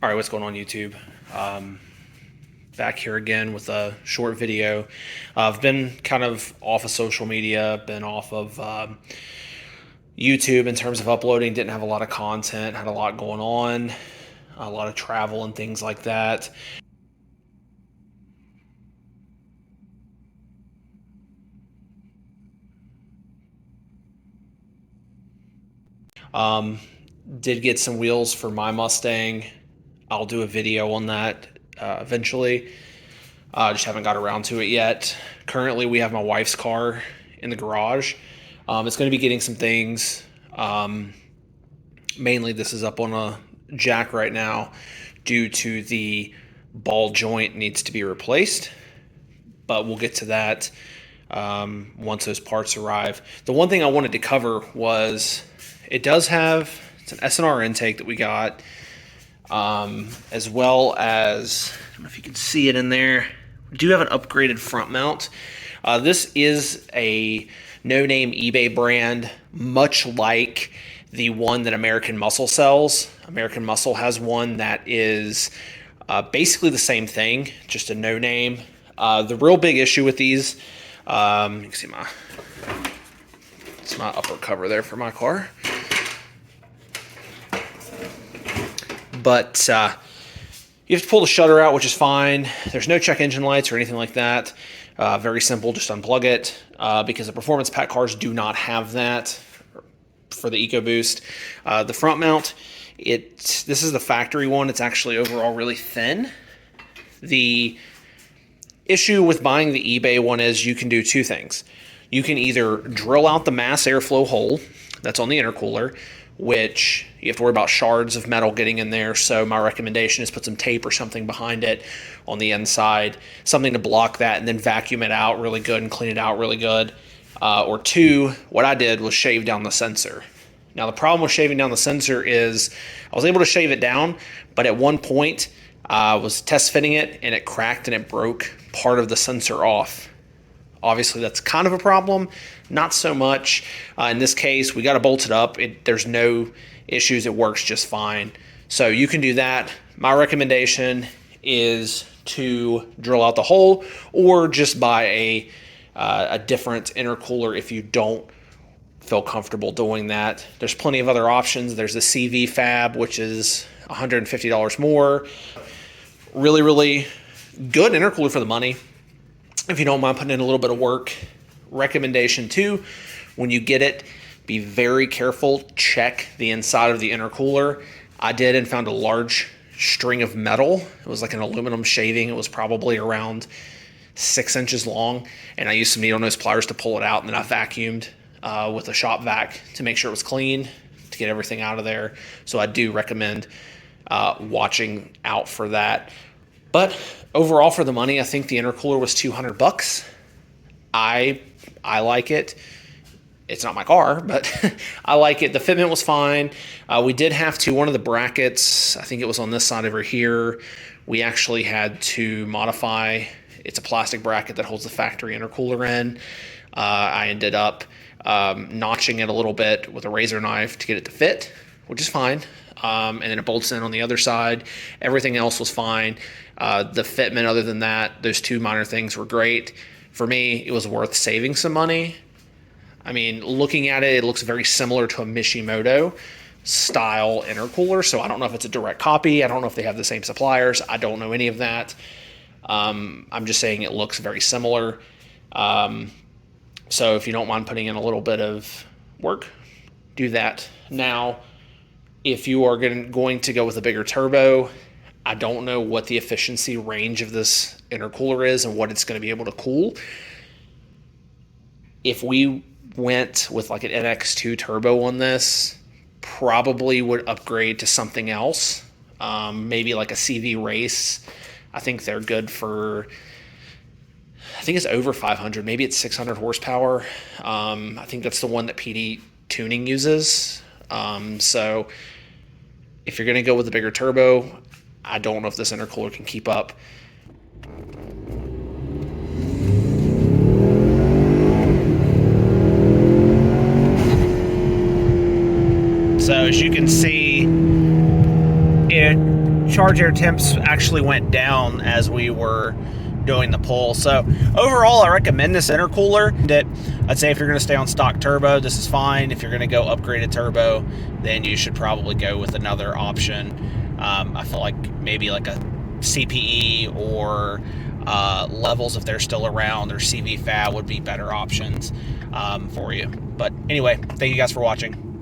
All right, what's going on YouTube? Back here again with a short video. I've been kind of off of social media, been off of YouTube in terms of uploading, didn't have a lot of content, had a lot going on, a lot of travel and things like that. Did get some wheels for my Mustang. I'll do a video on that eventually. Just haven't got around to it yet. Currently, we have my wife's car in the garage. It's going to be getting some things. Mainly, this is up on a jack right now due to the ball joint needs to be replaced. But we'll get to that once those parts arrive. The one thing I wanted to cover was it does have, it's an S&R intake that we got, as well as, I don't know if you can see it in there, we do have an upgraded front mount. This is a no-name eBay brand, much like the one that American Muscle sells. American Muscle has one that is basically the same thing, just a no-name. The real big issue with these, you can see it's my upper cover there for my car. But you have to pull the shutter out, which is fine. There's no check engine lights or anything like that. Very simple, just unplug it because the performance pack cars do not have that for the Ecoboost. The front mount, this is the factory one. It's actually overall really thin. The issue with buying the eBay one is you can do two things. You can either drill out the mass airflow hole that's on the intercooler, which you have to worry about shards of metal getting in there. So my recommendation is put some tape or something behind it on the inside, something to block that, and then vacuum it out really good and clean it out really good. Or two, what I did was shave down the sensor. Now the problem with shaving down the sensor is I was able to shave it down, but at one point I was test fitting it and it cracked and it broke part of the sensor off. Obviously, that's kind of a problem. Not so much. In this case, we got to bolt it up. There's no issues. It works just fine. So you can do that. My recommendation is to drill out the hole or just buy a different intercooler if you don't feel comfortable doing that. There's plenty of other options. There's the CV Fab, which is $150 more. Really, really good intercooler for the money. If you don't mind putting in a little bit of work. Recommendation too, when you get it, be very careful. Check the inside of the intercooler. I did and found a large string of metal. It was like an aluminum shaving. It was probably around 6 inches long. And I used some needle nose pliers to pull it out. And then I vacuumed with a shop vac to make sure it was clean, to get everything out of there. So I do recommend watching out for that. But overall, for the money, I think the intercooler was $200. I like it. It's not my car, but I like it. The fitment was fine. We did have to, one of the brackets, I think it was on this side over here, we actually had to modify. It's a plastic bracket that holds the factory intercooler in. I ended up notching it a little bit with a razor knife to get it to fit, which is fine. And then it bolts in on the other side. Everything else was fine. The fitment, other than that, those two minor things were great. For me, it was worth saving some money. I mean, looking at it, it looks very similar to a Mishimoto style intercooler. So I don't know if it's a direct copy. I don't know if they have the same suppliers. I don't know any of that. I'm just saying it looks very similar. So if you don't mind putting in a little bit of work, do that. Now, if you are going to go with a bigger turbo, I don't know what the efficiency range of this intercooler is and what it's going to be able to cool. If we went with like an NX2 turbo on this, probably would upgrade to something else. Maybe like a CV Race. I think they're good for, I think it's over 500. Maybe it's 600 horsepower. I think that's the one that PD Tuning uses. So if you're going to go with a bigger turbo, I don't know if this intercooler can keep up. So as you can see, it charge air temps actually went down as we were doing the pull. So overall, I recommend this intercooler. I'd say if you're going to stay on stock turbo, this is fine. If you're going to go upgraded turbo, then you should probably go with another option. I feel like maybe like a CPE or Levels, if they're still around, or CV Fab would be better options for you. But anyway, thank you guys for watching.